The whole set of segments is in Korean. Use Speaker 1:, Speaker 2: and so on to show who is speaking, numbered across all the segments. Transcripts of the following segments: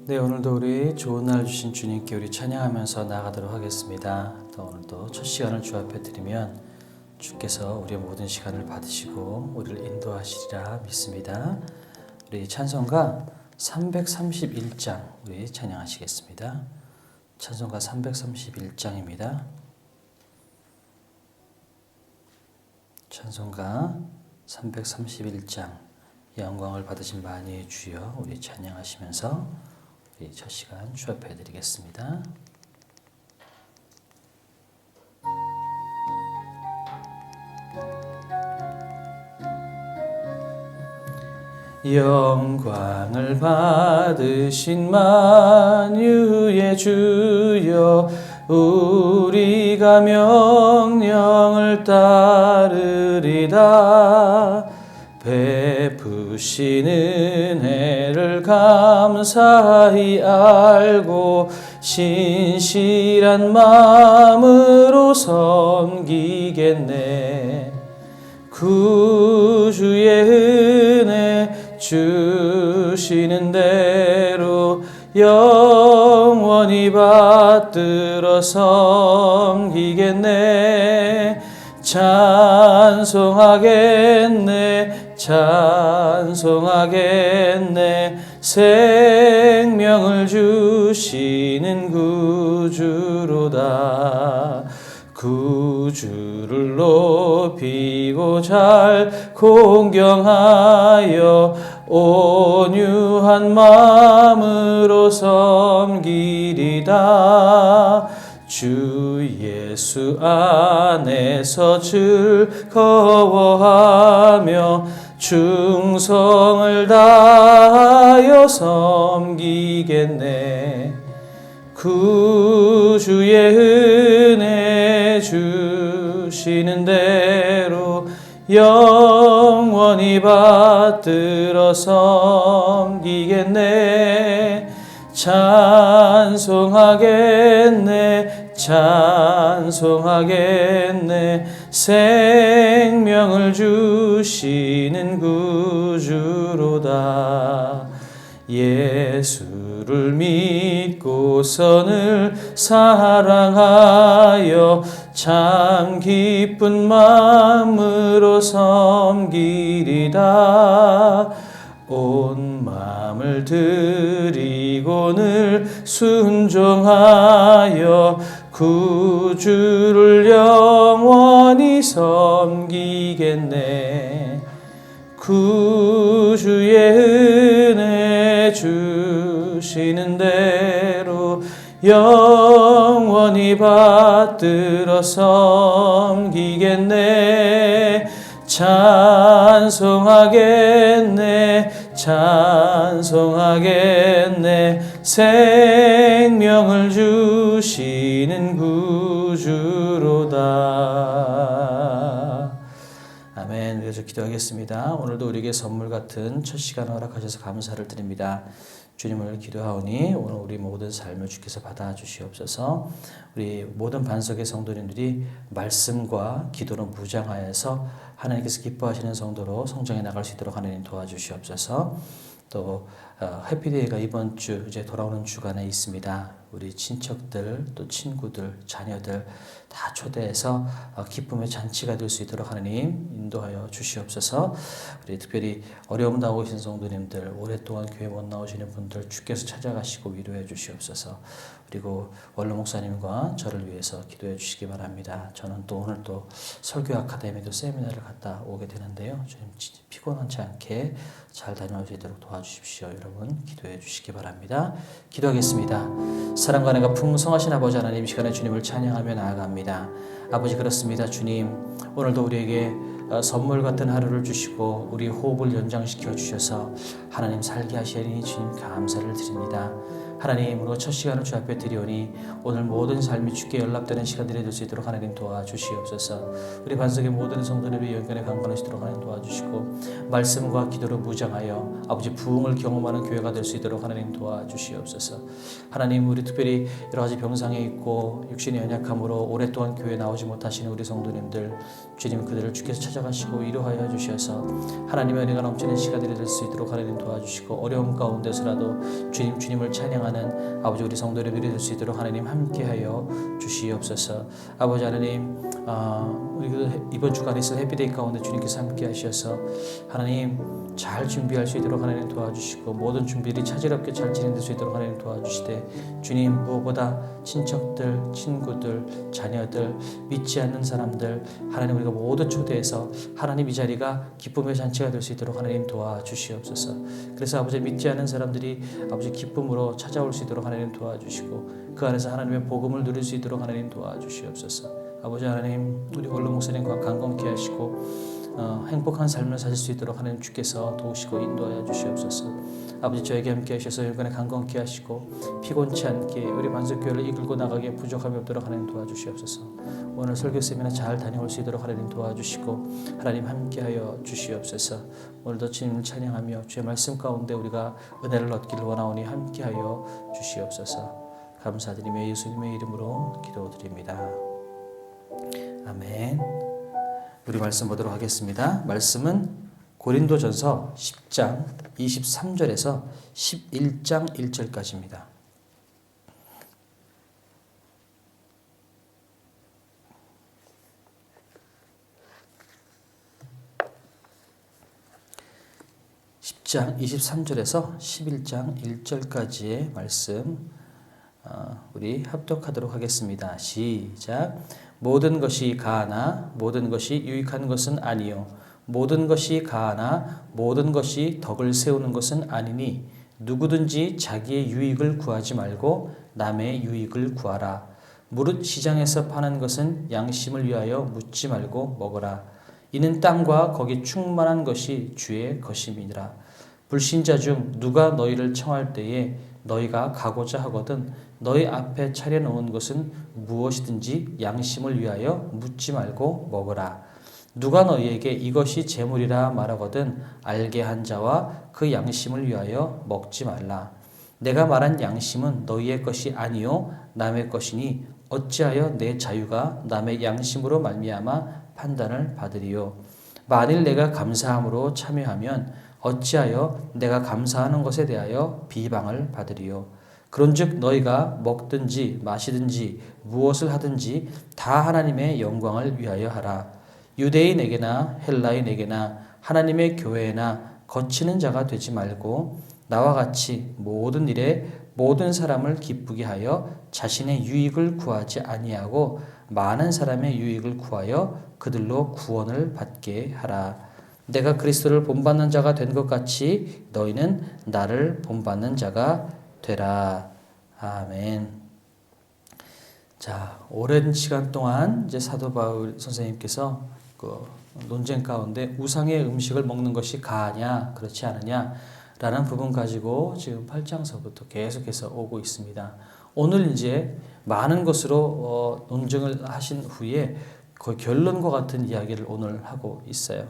Speaker 1: 네, 오늘도 우리 좋은 날 주신 주님께 우리 찬양하면서 나아가도록 하겠습니다. 또 오늘도 첫 시간을 주 앞에 드리면 주께서 우리의 모든 시간을 받으시고 우리를 인도하시리라 믿습니다. 우리 찬송가 331장 우리 찬양하시겠습니다. 찬송가 331장입니다. 찬송가 331장 영광을 받으신 만유의 주여 우리 찬양하시면서 우리 첫 시간 주 앞에 드리겠습니다. 영광을 받으신 만유의 주여 우리가 명령을 따르리다. 베푸신 은혜를 감사히 알고 신실한 마음으로 섬기겠네. 구주의 은혜 주시는 대로 영원히 받들어 섬기겠네. 찬송하겠네 생명을 주시는 구주로다. 구주를 높이고 잘 공경하여 온유한 마음으로 섬기리다. 주 예수 안에서 즐거워하며 충성을 다하여 섬기겠네. 구주의 은혜 주시는 대로 영원히 받들어 섬기겠네. 찬송하겠네 생명을 주시는 구주로다. 예수를 믿고서 늘 사랑하여 참 기쁜 마음으로 섬기리다. 온 마음을 드리고 늘 순종하여 구주를 영원히 섬기겠네. 구주의 은혜 주시는 대로 영원히 받들어 섬기겠네. 찬송하겠네 생명을 주시는 구주로다. 아멘. 그래서 기도하겠습니다. 오늘도 우리에게 선물 같은 첫 시간 허락하셔서 감사를 드립니다. 주님을 기도하오니 오늘 우리 모든 삶을 주께서 받아주시옵소서. 우리 모든 반석의 성도님들이 말씀과 기도로 무장하여서 하나님께서 기뻐하시는 성도로 성장해 나갈 수 있도록 하나님 도와주시옵소서. 또 해피데이가 이번 주 이제 돌아오는 주간에 있습니다. 우리 친척들 또 친구들 자녀들 다 초대해서 기쁨의 잔치가 될 수 있도록 하나님 인도하여 주시옵소서. 우리 특별히 어려움 당하고 계신 성도님들 오랫동안 교회 못 나오시는 분들 주께서 찾아가시고 위로해 주시옵소서. 그리고 원로 목사님과 저를 위해서 기도해 주시기 바랍니다. 저는 또 오늘 또 설교 아카데미도 세미나를 갔다 오게 되는데요. 주님 피곤하지 않게 잘 다녀올 수 있도록 도와주십시오. 여러분 기도해 주시기 바랍니다. 기도하겠습니다. 사랑과 은혜가 풍성하신 아버지 하나님, 이 시간에 주님을 찬양하며 나아갑니다. 아버지 그렇습니다. 주님 오늘도 우리에게 선물 같은 하루를 주시고 우리 호흡을 연장시켜 주셔서 하나님 살게 하시니 주님 감사를 드립니다. 하나님 오늘 첫 시간을 주 앞에 드리오니 오늘 모든 삶이 주께 연락되는 시간들이 될 수 있도록 하나님 도와주시옵소서. 우리 반석의 모든 성도들이 연결에 강건하시도록 하나님 도와주시고 말씀과 기도로 무장하여 아버지 부흥을 경험하는 교회가 될 수 있도록 하나님 도와주시옵소서. 하나님, 우리 특별히 여러 가지 병상에 있고 육신의 연약함으로 오랫동안 교회에 나오지 못하시는 우리 성도님들, 주님 그들을 주께서 찾아가시고 위로하여 주셔서 하나님의 은혜가 넘치는 시간들이 될 수 있도록 하나님 도와주시고, 어려움 가운데서라도 주님을 찬양하는 아버지 우리 성도님들이 될 수 있도록 하나님 함께하여 주시옵소서. 아버지 하나님, 우리 이번 주간에 있을 해피데이 가운데 주님께서 함께 하셔서 하나님 잘 준비할 수 있도록 하나님 도와주시고, 모든 준비들이 차질없게 잘 진행될 수 있도록 하나님 도와주시되, 주님 무엇보다 친척들, 친구들, 자녀들, 믿지 않는 사람들 하나님 우리가 모두 초대해서 하나님 이 자리가 기쁨의 잔치가 될 수 있도록 하나님 도와주시옵소서. 그래서 아버지 믿지 않는 사람들이 아버지 기쁨으로 찾아올 수 있도록 하나님 도와주시고, 그 안에서 하나님의 복음을 누릴 수 있도록 하나님 도와주시옵소서. 아버지 하나님, 우리 원로 목사님과 강건케 하시고 행복한 삶을 사실 수 있도록 하나님 주께서 도우시고 인도하여 주시옵소서. 아버지 저에게 함께 하셔서 일간에 강건케 하시고 피곤치 않게 우리 만석교회를 이끌고 나가기에 부족함이 없도록 하나님 도와주시옵소서. 오늘 설교 세미나 잘 다녀올 수 있도록 하나님 도와주시고 하나님 함께하여 주시옵소서. 오늘도 주님을 찬양하며 주의 말씀 가운데 우리가 은혜를 얻기를 원하오니 함께하여 주시옵소서. 감사드리며 예수님의 이름으로 기도드립니다. 아멘. 우리 말씀 보도록 하겠습니다. 말씀은 고린도전서 10장 23절에서 11장 1절까지입니다. (10장) 23절에서 11장 1절까지의 말씀 우리 합독하도록 하겠습니다. 시작. 모든 것이 가하나 모든 것이 유익한 것은 아니요 모든 것이 가하나 모든 것이 덕을 세우는 것은 아니니 누구든지 자기의 유익을 구하지 말고 남의 유익을 구하라. 무릇 시장에서 파는 것은 양심을 위하여 묻지 말고 먹으라. 이는 땅과 거기 충만한 것이 주의 것임이니라. 불신자 중 누가 너희를 청할 때에 너희가 가고자 하거든 너희 앞에 차려놓은 것은 무엇이든지 양심을 위하여 묻지 말고 먹으라. 누가 너희에게 이것이 재물이라 말하거든 알게 한 자와 그 양심을 위하여 먹지 말라. 내가 말한 양심은 너희의 것이 아니요 남의 것이니 어찌하여 내 자유가 남의 양심으로 말미암아 판단을 받으리요. 만일 내가 감사함으로 참여하면 어찌하여 내가 감사하는 것에 대하여 비방을 받으리요. 그런즉 너희가 먹든지 마시든지 무엇을 하든지 다 하나님의 영광을 위하여 하라. 유대인에게나 헬라인에게나 하나님의 교회에나 거치는 자가 되지 말고 나와 같이 모든 일에 모든 사람을 기쁘게 하여 자신의 유익을 구하지 아니하고 많은 사람의 유익을 구하여 그들로 구원을 받게 하라. 내가 그리스도를 본받는 자가 된 것 같이 너희는 나를 본받는 자가 되라. 아멘. 자, 오랜 시간 동안 이제 사도 바울 선생님께서 그 논쟁 가운데 우상의 음식을 먹는 것이 가하냐 그렇지 않느냐라는 부분 가지고 지금 8장서부터 계속해서 오고 있습니다. 오늘 이제 많은 것으로 논쟁을 하신 후에 거의 결론과 같은 이야기를 오늘 하고 있어요.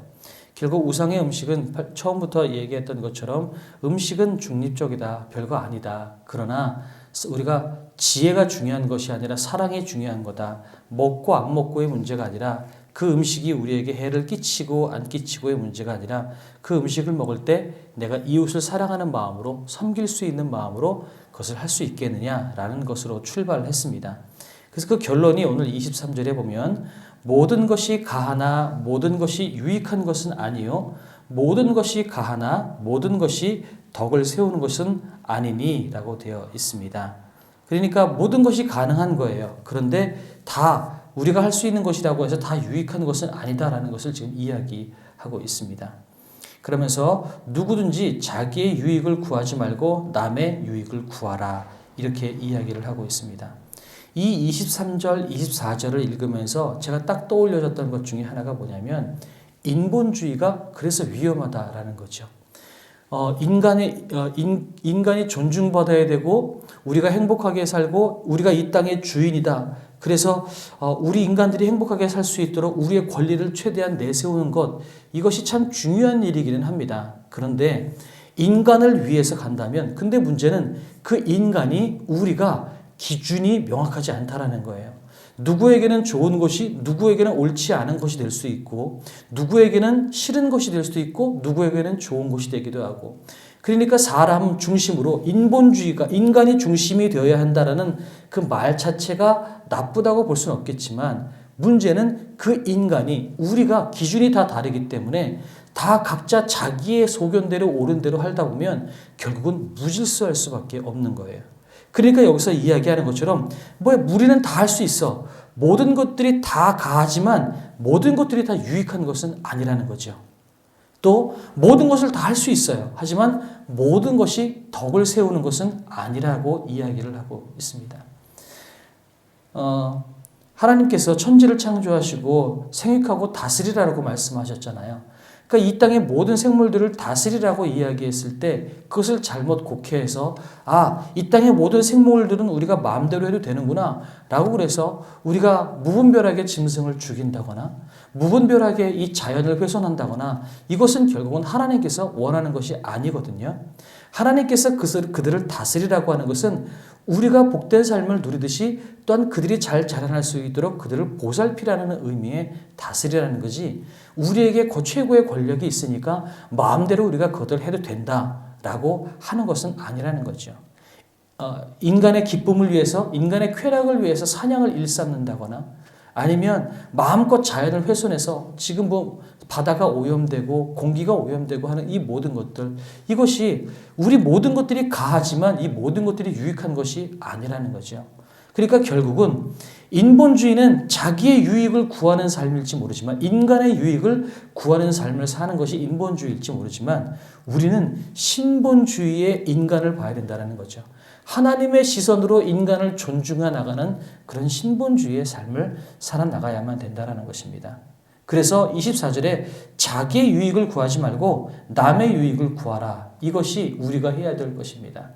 Speaker 1: 결국 우상의 음식은 처음부터 얘기했던 것처럼 음식은 중립적이다, 별거 아니다. 그러나 우리가 지혜가 중요한 것이 아니라 사랑이 중요한 거다. 먹고 안 먹고의 문제가 아니라 그 음식이 우리에게 해를 끼치고 안 끼치고의 문제가 아니라 그 음식을 먹을 때 내가 이웃을 사랑하는 마음으로 섬길 수 있는 마음으로 그것을 할 수 있겠느냐라는 것으로 출발을 했습니다. 그래서 그 결론이 오늘 23절에 보면 모든 것이 가하나 모든 것이 유익한 것은 아니요 모든 것이 가하나 모든 것이 덕을 세우는 것은 아니니 라고 되어 있습니다. 그러니까 모든 것이 가능한 거예요. 그런데 다 우리가 할 수 있는 것이라고 해서 다 유익한 것은 아니다라는 것을 지금 이야기하고 있습니다. 그러면서 누구든지 자기의 유익을 구하지 말고 남의 유익을 구하라 이렇게 이야기를 하고 있습니다. 이 23절, 24절을 읽으면서 제가 딱 떠올려졌던 것 중에 하나가 뭐냐면 인본주의가 그래서 위험하다라는 거죠. 인간이 존중받아야 되고 우리가 행복하게 살고 우리가 이 땅의 주인이다. 그래서 우리 인간들이 행복하게 살 수 있도록 우리의 권리를 최대한 내세우는 것 이것이 참 중요한 일이기는 합니다. 그런데 인간을 위해서 간다면, 근데 문제는 그 인간이 우리가 기준이 명확하지 않다라는 거예요. 누구에게는 좋은 것이 누구에게는 옳지 않은 것이 될 수 있고, 누구에게는 싫은 것이 될 수도 있고, 누구에게는 좋은 것이 되기도 하고. 그러니까 사람 중심으로 인본주의가 인간이 중심이 되어야 한다라는 그 말 자체가 나쁘다고 볼 수는 없겠지만, 문제는 그 인간이 우리가 기준이 다 다르기 때문에 다 각자 자기의 소견대로 옳은 대로 하다 보면 결국은 무질서할 수밖에 없는 거예요. 그러니까 여기서 이야기하는 것처럼 우리는 다 할 수 있어. 모든 것들이 다 가하지만 모든 것들이 다 유익한 것은 아니라는 거죠. 또 모든 것을 다 할 수 있어요. 하지만 모든 것이 덕을 세우는 것은 아니라고 이야기를 하고 있습니다. 하나님께서 천지를 창조하시고 생육하고 다스리라고 말씀하셨잖아요. 그러니까 이 땅의 모든 생물들을 다스리라고 이야기했을 때 그것을 잘못 곡해해서 이 땅의 모든 생물들은 우리가 마음대로 해도 되는구나 라고 그래서 우리가 무분별하게 짐승을 죽인다거나 무분별하게 이 자연을 훼손한다거나, 이것은 결국은 하나님께서 원하는 것이 아니거든요. 하나님께서 그들을 다스리라고 하는 것은 우리가 복된 삶을 누리듯이 또한 그들이 잘 자라날 수 있도록 그들을 보살피라는 의미의 다스리라는 거지, 우리에게 최고의 권력이 있으니까 마음대로 우리가 그것을 해도 된다라고 하는 것은 아니라는 거죠. 인간의 기쁨을 위해서, 인간의 쾌락을 위해서 사냥을 일삼는다거나, 아니면 마음껏 자연을 훼손해서 지금 바다가 오염되고 공기가 오염되고 하는 이 모든 것들, 이것이 우리 모든 것들이 가하지만 이 모든 것들이 유익한 것이 아니라는 거죠. 그러니까 결국은 인본주의는 자기의 유익을 구하는 삶일지 모르지만, 인간의 유익을 구하는 삶을 사는 것이 인본주의일지 모르지만, 우리는 신본주의의 인간을 봐야 된다는 거죠. 하나님의 시선으로 인간을 존중해 나가는 그런 신본주의의 삶을 살아나가야만 된다는 것입니다. 그래서 24절에 자기의 유익을 구하지 말고 남의 유익을 구하라. 이것이 우리가 해야 될 것입니다.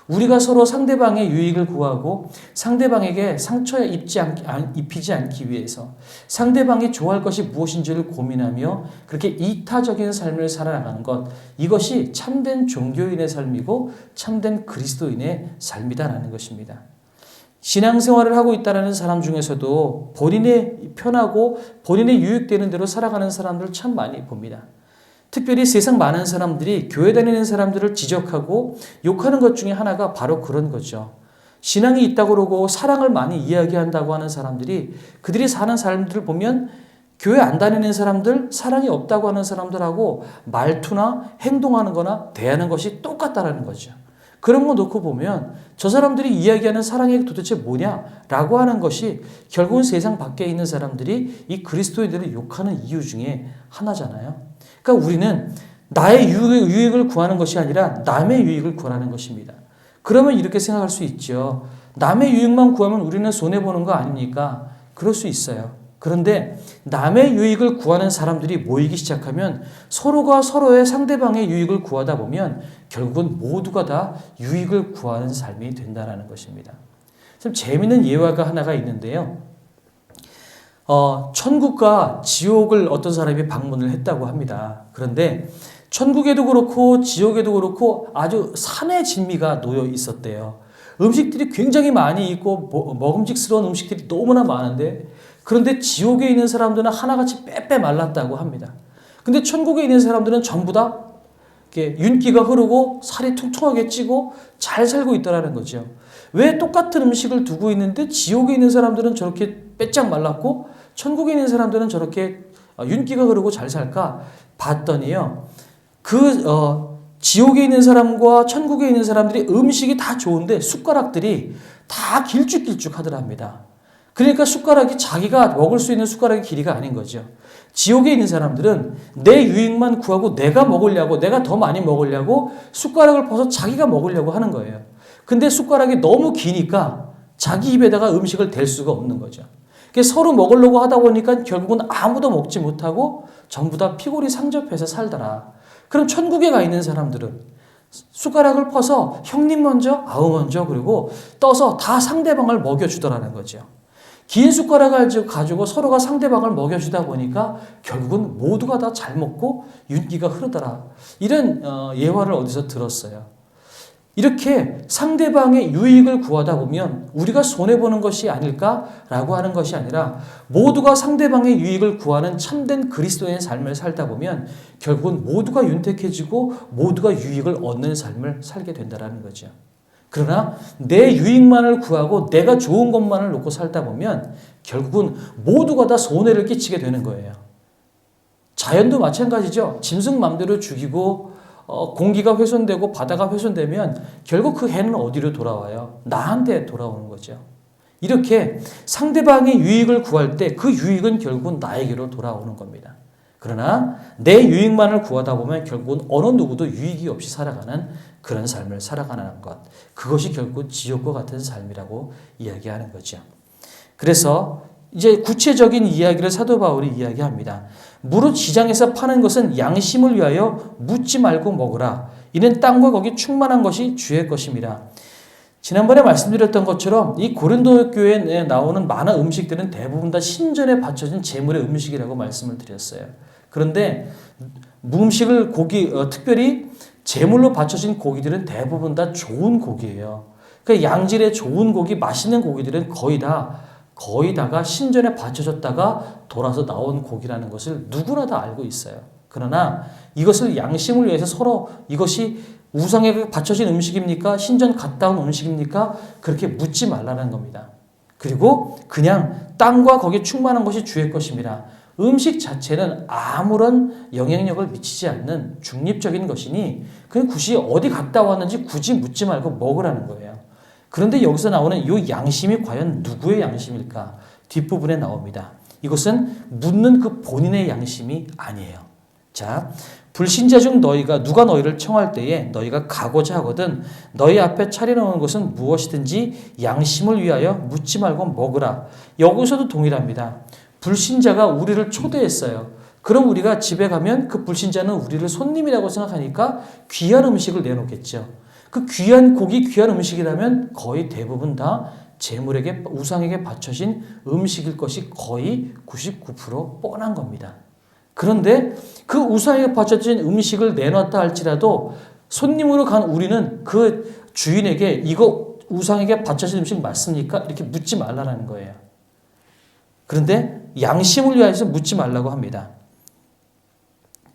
Speaker 1: 우리가 서로 상대방의 유익을 구하고 상대방에게 상처에 입히지 않기 위해서 상대방이 좋아할 것이 무엇인지를 고민하며 그렇게 이타적인 삶을 살아나가는 것, 이것이 참된 종교인의 삶이고 참된 그리스도인의 삶이다라는 것입니다. 신앙생활을 하고 있다는 사람 중에서도 본인의 편하고 본인의 유익되는 대로 살아가는 사람들 참 많이 봅니다. 특별히 세상 많은 사람들이 교회 다니는 사람들을 지적하고 욕하는 것 중에 하나가 바로 그런 거죠. 신앙이 있다고 그러고 사랑을 많이 이야기한다고 하는 사람들이 그들이 사는 삶들을 보면 교회 안 다니는 사람들, 사랑이 없다고 하는 사람들하고 말투나 행동하는 거나 대하는 것이 똑같다라는 거죠. 그런 거 놓고 보면 저 사람들이 이야기하는 사랑이 도대체 뭐냐라고 하는 것이 결국은 세상 밖에 있는 사람들이 이 그리스도인들을 욕하는 이유 중에 하나잖아요. 그러니까 우리는 나의 유익을 구하는 것이 아니라 남의 유익을 구하는 것입니다. 그러면 이렇게 생각할 수 있죠. 남의 유익만 구하면 우리는 손해보는 거 아닙니까? 그럴 수 있어요. 그런데 남의 유익을 구하는 사람들이 모이기 시작하면 서로가 서로의 상대방의 유익을 구하다 보면 결국은 모두가 다 유익을 구하는 삶이 된다는 것입니다. 참 재미있는 예화가 하나가 있는데요. 천국과 지옥을 어떤 사람이 방문을 했다고 합니다. 그런데 천국에도 그렇고 지옥에도 그렇고 아주 산의 진미가 놓여 있었대요. 음식들이 굉장히 많이 있고 먹음직스러운 음식들이 너무나 많은데, 그런데 지옥에 있는 사람들은 하나같이 빼빼 말랐다고 합니다. 근데 천국에 있는 사람들은 전부 다 이렇게 윤기가 흐르고 살이 퉁퉁하게 찌고 잘 살고 있다라는 거죠. 왜 똑같은 음식을 두고 있는데 지옥에 있는 사람들은 저렇게 빼짝 말랐고 천국에 있는 사람들은 저렇게 윤기가 흐르고 잘 살까 봤더니요. 지옥에 있는 사람과 천국에 있는 사람들이 음식이 다 좋은데 숟가락들이 다 길쭉길쭉 하더랍니다. 그러니까 숟가락이 자기가 먹을 수 있는 숟가락의 길이가 아닌 거죠. 지옥에 있는 사람들은 내 유익만 구하고 내가 먹으려고, 내가 더 많이 먹으려고 숟가락을 퍼서 자기가 먹으려고 하는 거예요. 근데 숟가락이 너무 기니까 자기 입에다가 음식을 댈 수가 없는 거죠. 서로 먹으려고 하다 보니까 결국은 아무도 먹지 못하고 전부 다 피골이 상접해서 살더라. 그럼 천국에 가 있는 사람들은 숟가락을 퍼서 형님 먼저, 아우 먼저, 그리고 떠서 다 상대방을 먹여주더라는 거죠. 긴 숟가락을 가지고 서로가 상대방을 먹여주다 보니까 결국은 모두가 다 잘 먹고 윤기가 흐르더라. 이런 예화를 어디서 들었어요. 이렇게 상대방의 유익을 구하다 보면 우리가 손해보는 것이 아닐까라고 하는 것이 아니라 모두가 상대방의 유익을 구하는 참된 그리스도의 삶을 살다 보면 결국은 모두가 윤택해지고 모두가 유익을 얻는 삶을 살게 된다는 거죠. 그러나 내 유익만을 구하고 내가 좋은 것만을 놓고 살다 보면 결국은 모두가 다 손해를 끼치게 되는 거예요. 자연도 마찬가지죠. 짐승 맘대로 죽이고 공기가 훼손되고 바다가 훼손되면 결국 그 해는 어디로 돌아와요? 나한테 돌아오는 거죠. 이렇게 상대방의 유익을 구할 때 그 유익은 결국은 나에게로 돌아오는 겁니다. 그러나 내 유익만을 구하다 보면 결국은 어느 누구도 유익이 없이 살아가는 그런 삶을 살아가는 것. 그것이 결국 지옥과 같은 삶이라고 이야기하는 거죠. 그래서 이제 구체적인 이야기를 사도 바울이 이야기합니다. 무릇 시장에서 파는 것은 양심을 위하여 묻지 말고 먹으라. 이는 땅과 거기 충만한 것이 주의 것입니다. 지난번에 말씀드렸던 것처럼 이 고린도 교회에 나오는 많은 음식들은 대부분 다 신전에 바쳐진 제물의 음식이라고 말씀을 드렸어요. 그런데 음식을 특별히 제물로 바쳐진 고기들은 대부분 다 좋은 고기예요. 그러니까 양질의 좋은 고기, 맛있는 고기들은 거의 다가 신전에 바쳐졌다가 돌아서 나온 고기라는 것을 누구나 다 알고 있어요. 그러나 이것을 양심을 위해서 서로 이것이 우상에 바쳐진 음식입니까? 신전 갔다 온 음식입니까? 그렇게 묻지 말라는 겁니다. 그리고 그냥 땅과 거기에 충만한 것이 주의 것입니다. 음식 자체는 아무런 영향력을 미치지 않는 중립적인 것이니 그냥 굳이 어디 갔다 왔는지 굳이 묻지 말고 먹으라는 거예요. 그런데 여기서 나오는 이 양심이 과연 누구의 양심일까? 뒷부분에 나옵니다. 이것은 묻는 그 본인의 양심이 아니에요. 자, 불신자 중 누가 너희를 청할 때에 너희가 가고자 하거든 너희 앞에 차려놓은 것은 무엇이든지 양심을 위하여 묻지 말고 먹으라. 여기서도 동일합니다. 불신자가 우리를 초대했어요. 그럼 우리가 집에 가면 그 불신자는 우리를 손님이라고 생각하니까 귀한 음식을 내놓겠죠. 그 귀한 고기, 귀한 음식이라면 거의 대부분 다 재물에게, 우상에게 바쳐진 음식일 것이 거의 99% 뻔한 겁니다. 그런데 그 우상에게 바쳐진 음식을 내놨다 할지라도 손님으로 간 우리는 그 주인에게 이거 우상에게 바쳐진 음식 맞습니까? 이렇게 묻지 말라는 거예요. 그런데 양심을 위하여서 묻지 말라고 합니다.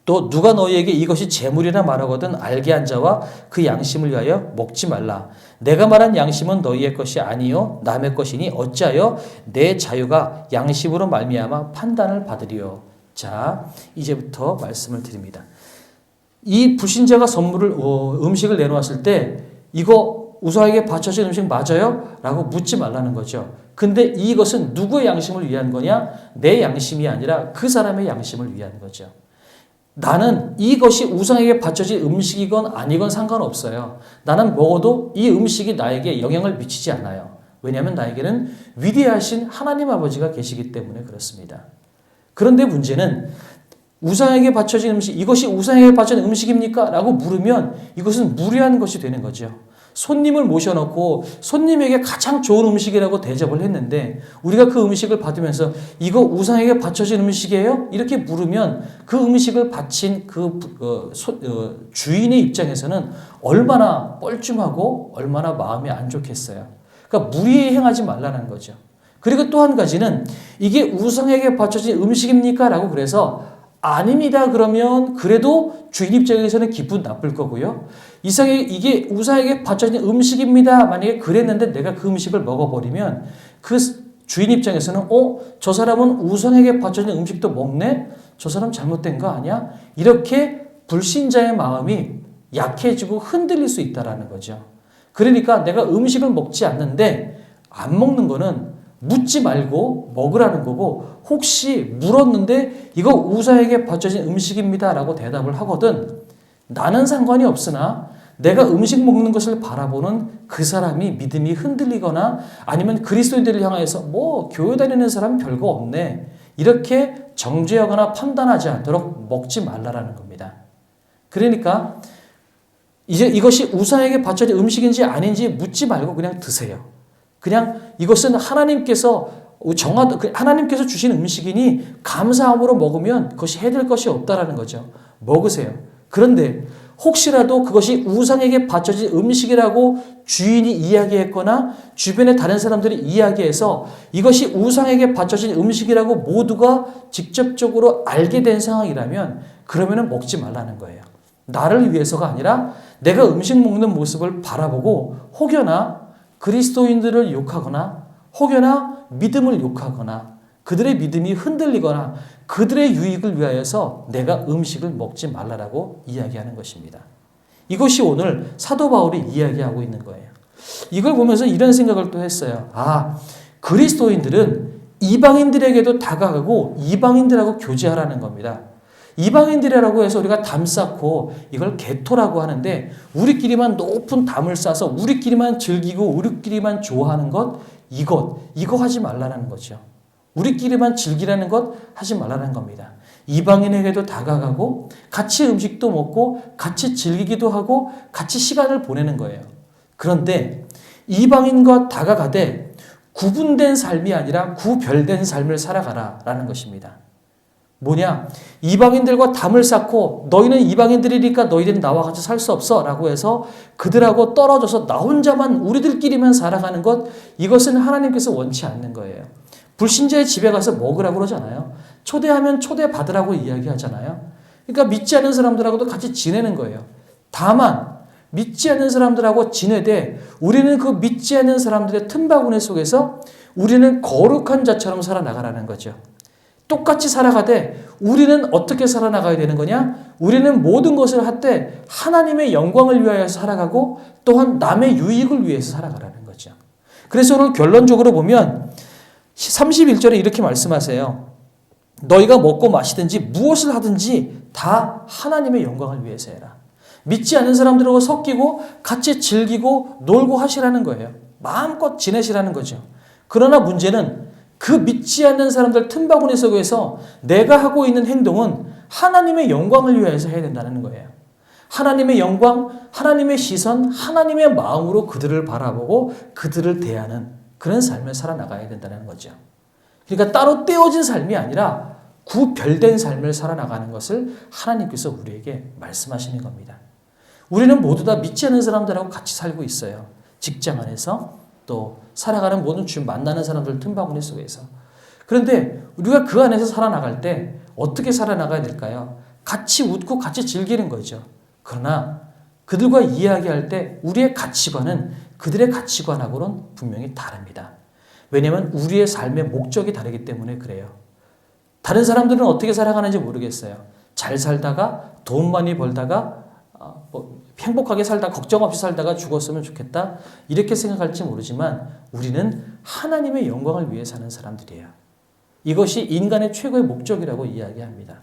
Speaker 1: 또 누가 너희에게 이것이 재물이라 말하거든 알게 한 자와 그 양심을 위하여 먹지 말라. 내가 말한 양심은 너희의 것이 아니요 남의 것이니 어찌하여 내 자유가 양심으로 말미암아 판단을 받으리요. 자, 이제부터 말씀을 드립니다. 이 불신자가 음식을 내놓았을 때 이거 우상에게 바쳐진 음식 맞아요? 라고 묻지 말라는 거죠. 근데 이것은 누구의 양심을 위한 거냐? 내 양심이 아니라 그 사람의 양심을 위한 거죠. 나는 이것이 우상에게 바쳐진 음식이건 아니건 상관없어요. 나는 먹어도 이 음식이 나에게 영향을 미치지 않아요. 왜냐하면 나에게는 위대하신 하나님 아버지가 계시기 때문에 그렇습니다. 그런데 문제는 우상에게 바쳐진 음식, 이것이 우상에게 바쳐진 음식입니까? 라고 물으면 이것은 무례한 것이 되는 거죠. 손님을 모셔놓고 손님에게 가장 좋은 음식이라고 대접을 했는데 우리가 그 음식을 받으면서 이거 우상에게 바쳐진 음식이에요? 이렇게 물으면 그 음식을 바친 주인의 입장에서는 얼마나 뻘쭘하고 얼마나 마음이 안 좋겠어요. 그러니까 무리에 행하지 말라는 거죠. 그리고 또 한 가지는 이게 우상에게 바쳐진 음식입니까? 라고 그래서 아닙니다. 그러면 그래도 주인 입장에서는 기분 나쁠 거고요. 이게 우상에게 바쳐진 음식입니다. 만약에 그랬는데 내가 그 음식을 먹어버리면 그 주인 입장에서는 저 사람은 우상에게 바쳐진 음식도 먹네? 저 사람 잘못된 거 아니야? 이렇게 불신자의 마음이 약해지고 흔들릴 수 있다는 거죠. 그러니까 내가 음식을 먹지 않는데 안 먹는 거는 묻지 말고 먹으라는 거고 혹시 물었는데 이거 우상에게 바쳐진 음식입니다 라고 대답을 하거든 나는 상관이 없으나 내가 음식 먹는 것을 바라보는 그 사람이 믿음이 흔들리거나 아니면 그리스도인들을 향해서 교회 다니는 사람 별거 없네 이렇게 정죄하거나 판단하지 않도록 먹지 말라라는 겁니다. 그러니까 이제 이것이 우상에게 바쳐진 음식인지 아닌지 묻지 말고 그냥 드세요. 그냥 이것은 하나님께서 하나님께서 주신 음식이니 감사함으로 먹으면 그것이 해될 것이 없다라는 거죠. 먹으세요. 그런데 혹시라도 그것이 우상에게 바쳐진 음식이라고 주인이 이야기했거나 주변의 다른 사람들이 이야기해서 이것이 우상에게 바쳐진 음식이라고 모두가 직접적으로 알게 된 상황이라면 그러면은 먹지 말라는 거예요. 나를 위해서가 아니라 내가 음식 먹는 모습을 바라보고 혹여나 그리스도인들을 욕하거나 혹여나 믿음을 욕하거나 그들의 믿음이 흔들리거나 그들의 유익을 위하여서 내가 음식을 먹지 말라라고 이야기하는 것입니다. 이것이 오늘 사도 바울이 이야기하고 있는 거예요. 이걸 보면서 이런 생각을 또 했어요. 그리스도인들은 이방인들에게도 다가가고 이방인들하고 교제하라는 겁니다. 이방인들이라고 해서 우리가 담 쌓고 이걸 게토라고 하는데 우리끼리만 높은 담을 쌓아서 우리끼리만 즐기고 우리끼리만 좋아하는 것 이거 하지 말라는 거죠. 우리끼리만 즐기라는 것 하지 말라는 겁니다. 이방인에게도 다가가고 같이 음식도 먹고 같이 즐기기도 하고 같이 시간을 보내는 거예요. 그런데 이방인과 다가가되 구분된 삶이 아니라 구별된 삶을 살아가라라는 것입니다. 뭐냐? 이방인들과 담을 쌓고 너희는 이방인들이니까 너희들은 나와 같이 살 수 없어 라고 해서 그들하고 떨어져서 나 혼자만 우리들끼리만 살아가는 것 이것은 하나님께서 원치 않는 거예요. 불신자의 집에 가서 먹으라고 그러잖아요. 초대하면 초대받으라고 이야기하잖아요. 그러니까 믿지 않는 사람들하고도 같이 지내는 거예요. 다만 믿지 않는 사람들하고 지내되 우리는 그 믿지 않는 사람들의 틈바구니 속에서 우리는 거룩한 자처럼 살아나가라는 거죠. 똑같이 살아가되 우리는 어떻게 살아나가야 되는 거냐? 우리는 모든 것을 할 때 하나님의 영광을 위하여 살아가고 또한 남의 유익을 위해서 살아가라는 거죠. 그래서 오늘 결론적으로 보면 31절에 이렇게 말씀하세요. 너희가 먹고 마시든지 무엇을 하든지 다 하나님의 영광을 위해서 해라. 믿지 않는 사람들하고 섞이고 같이 즐기고 놀고 하시라는 거예요. 마음껏 지내시라는 거죠. 그러나 문제는 그 믿지 않는 사람들 틈바구니 속에서 내가 하고 있는 행동은 하나님의 영광을 위해서 해야 된다는 거예요. 하나님의 영광, 하나님의 시선, 하나님의 마음으로 그들을 바라보고 그들을 대하는 그런 삶을 살아나가야 된다는 거죠. 그러니까 따로 떼어진 삶이 아니라 구별된 삶을 살아나가는 것을 하나님께서 우리에게 말씀하시는 겁니다. 우리는 모두 다 믿지 않는 사람들하고 같이 살고 있어요. 직장 안에서 또 살아가는 모든 주 만나는 사람들 틈바구니 속에서. 그런데 우리가 그 안에서 살아나갈 때 어떻게 살아나가야 될까요? 같이 웃고 같이 즐기는 거죠. 그러나 그들과 이야기할 때 우리의 가치관은 그들의 가치관하고는 분명히 다릅니다. 왜냐하면 우리의 삶의 목적이 다르기 때문에 그래요. 다른 사람들은 어떻게 살아가는지 모르겠어요. 잘 살다가 돈 많이 벌다가 행복하게 살다 걱정 없이 살다가 죽었으면 좋겠다 이렇게 생각할지 모르지만 우리는 하나님의 영광을 위해 사는 사람들이에요. 이것이 인간의 최고의 목적이라고 이야기합니다.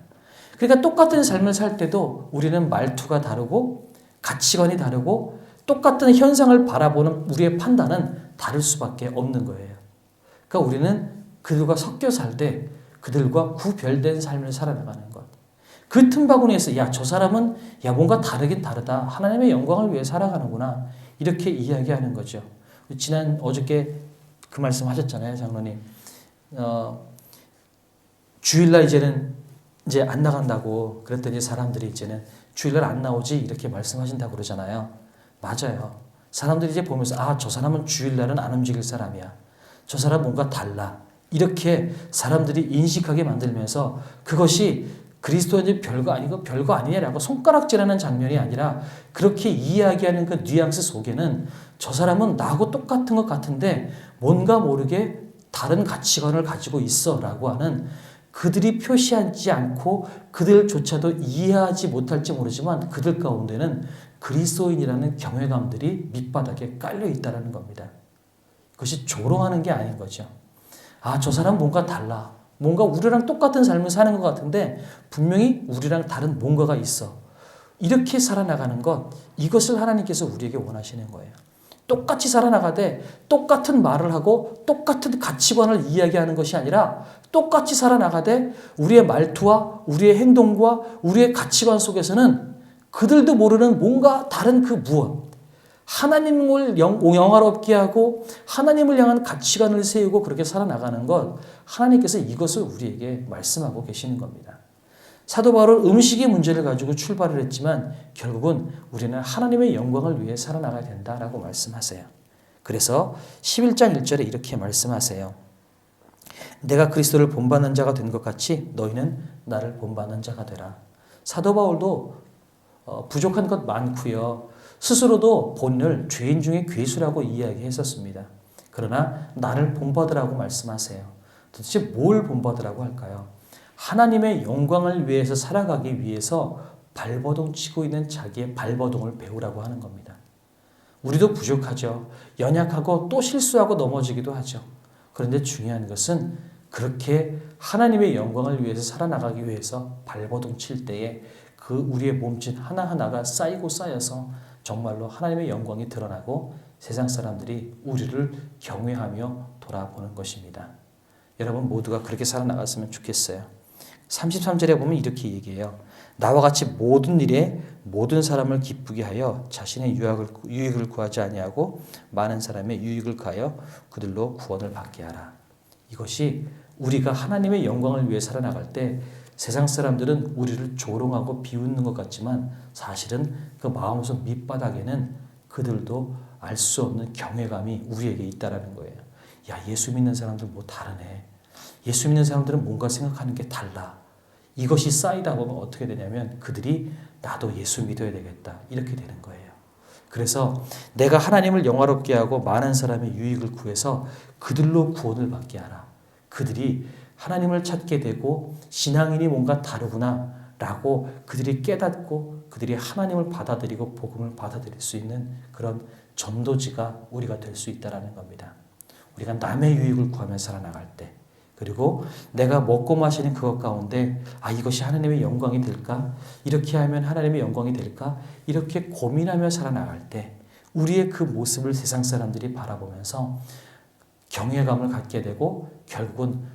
Speaker 1: 그러니까 똑같은 삶을 살 때도 우리는 말투가 다르고 가치관이 다르고 똑같은 현상을 바라보는 우리의 판단은 다를 수밖에 없는 거예요. 그러니까 우리는 그들과 섞여 살 때 그들과 구별된 삶을 살아나가는 것. 그 틈바구니에서 저 사람은 뭔가 다르긴 다르다. 하나님의 영광을 위해 살아가는구나. 이렇게 이야기하는 거죠. 어저께 그 말씀 하셨잖아요, 장로님. 주일날 이제는 이제 안 나간다고 그랬더니 사람들이 이제는 주일날 안 나오지 이렇게 말씀하신다고 그러잖아요. 맞아요. 사람들이 이제 보면서 저 사람은 주일날은 안 움직일 사람이야. 저 사람 뭔가 달라. 이렇게 사람들이 인식하게 만들면서 그것이 그리스도인이 별거 아니고 별거 아니냐라고 손가락질하는 장면이 아니라 그렇게 이야기하는 그 뉘앙스 속에는 저 사람은 나하고 똑같은 것 같은데 뭔가 모르게 다른 가치관을 가지고 있어 라고 하는 그들이 표시하지 않고 그들조차도 이해하지 못할지 모르지만 그들 가운데는 그리스도인이라는 경외감들이 밑바닥에 깔려 있다는 겁니다. 그것이 조롱하는 게 아닌 거죠. 저 사람 뭔가 달라. 뭔가 우리랑 똑같은 삶을 사는 것 같은데 분명히 우리랑 다른 뭔가가 있어. 이렇게 살아나가는 것, 이것을 하나님께서 우리에게 원하시는 거예요. 똑같이 살아나가되 똑같은 말을 하고 똑같은 가치관을 이야기하는 것이 아니라 똑같이 살아나가되 우리의 말투와 우리의 행동과 우리의 가치관 속에서는 그들도 모르는 뭔가 다른 그 무엇, 하나님을 영화롭게 하고 하나님을 향한 가치관을 세우고 그렇게 살아나가는 것, 하나님께서 이것을 우리에게 말씀하고 계시는 겁니다. 사도 바울은 음식의 문제를 가지고 출발을 했지만 결국은 우리는 하나님의 영광을 위해 살아나가야 된다라고 말씀하세요. 그래서 11장 1절에 이렇게 말씀하세요. 내가 그리스도를 본받는 자가 된 것 같이 너희는 나를 본받는 자가 되라. 사도 바울도 부족한 것 많고요. 스스로도 본인을 죄인 중에 괴수라고 이야기했었습니다. 그러나 나를 본받으라고 말씀하세요. 도대체 뭘 본받으라고 할까요? 하나님의 영광을 위해서 살아가기 위해서 발버둥 치고 있는 자기의 발버둥을 배우라고 하는 겁니다. 우리도 부족하죠. 연약하고 또 실수하고 넘어지기도 하죠. 그런데 중요한 것은 그렇게 하나님의 영광을 위해서 살아나가기 위해서 발버둥 칠 때에 그 우리의 몸짓 하나하나가 쌓이고 쌓여서 정말로 하나님의 영광이 드러나고 세상 사람들이 우리를 경외하며 돌아보는 것입니다. 여러분 모두가 그렇게 살아나갔으면 좋겠어요. 33절에 보면 이렇게 얘기해요. 나와 같이 모든 일에 모든 사람을 기쁘게 하여 자신의 유익을 구하지 아니하고 많은 사람의 유익을 구하여 그들로 구원을 받게 하라. 이것이 우리가 하나님의 영광을 위해 살아나갈 때 세상 사람들은 우리를 조롱하고 비웃는 것 같지만 사실은 그 마음속 밑바닥에는 그들도 알 수 없는 경외감이 우리에게 있다라는 거예요. 야, 예수 믿는 사람들 뭐 다르네. 예수 믿는 사람들은 뭔가 생각하는 게 달라. 이것이 쌓이다 보면 어떻게 되냐면 그들이 나도 예수 믿어야 되겠다. 이렇게 되는 거예요. 그래서 내가 하나님을 영화롭게 하고 많은 사람의 유익을 구해서 그들로 구원을 받게 하라. 그들이 하나님을 찾게 되고 신앙인이 뭔가 다르구나 라고 그들이 깨닫고 그들이 하나님을 받아들이고 복음을 받아들일 수 있는 그런 전도지가 우리가 될 수 있다는 겁니다. 우리가 남의 유익을 구하며 살아나갈 때 그리고 내가 먹고 마시는 그것 가운데 이것이 하나님의 영광이 될까? 이렇게 하면 하나님의 영광이 될까? 이렇게 고민하며 살아나갈 때 우리의 그 모습을 세상 사람들이 바라보면서 경외감을 갖게 되고 결국은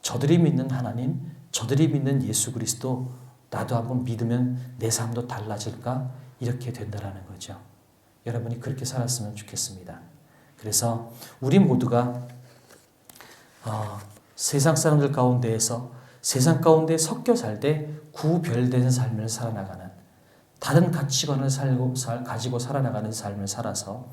Speaker 1: 저들이 믿는 하나님, 저들이 믿는 예수 그리스도 나도 한번 믿으면 내 삶도 달라질까? 이렇게 된다라는 거죠. 여러분이 그렇게 살았으면 좋겠습니다. 그래서 우리 모두가 세상 사람들 가운데에서 세상 가운데 섞여 살 때 구별된 삶을 살아나가는 다른 가치관을 가지고 살아나가는 삶을 살아서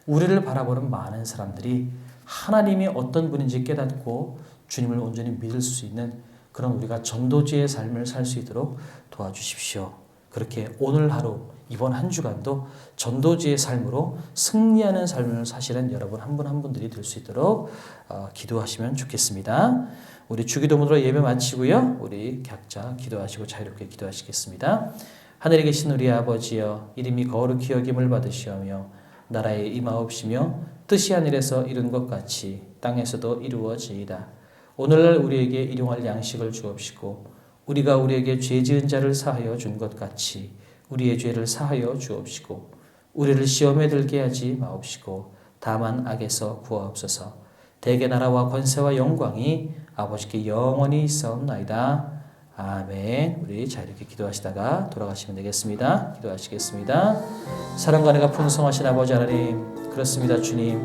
Speaker 1: 우리를 바라보는 많은 사람들이 하나님이 어떤 분인지 깨닫고 주님을 온전히 믿을 수 있는 그런 우리가 전도지의 삶을 살 수 있도록 도와주십시오. 그렇게 오늘 하루 이번 한 주간도 전도지의 삶으로 승리하는 삶을 사시는 여러분 한 분 한 분들이 될 수 있도록 기도하시면 좋겠습니다. 우리 주기도문으로 예배 마치고요. 우리 각자 기도하시고 자유롭게 기도하시겠습니다. 하늘에 계신 우리 아버지여, 이름이 거룩히 여김을 받으시오며 나라에 임하옵시며 뜻이 하늘에서 이룬 것 같이 땅에서도 이루어지이다. 오늘날 우리에게 일용할 양식을 주옵시고 우리가 우리에게 죄 지은 자를 사하여 준 것 같이 우리의 죄를 사하여 주옵시고 우리를 시험에 들게 하지 마옵시고 다만 악에서 구하옵소서. 대개 나라와 권세와 영광이 아버지께 영원히 있사옵나이다. 아멘. 우리 자유롭게 기도하시다가 돌아가시면 되겠습니다. 기도하시겠습니다. 사랑과 은혜가 풍성하신 아버지 하나님, 그렇습니다. 주님,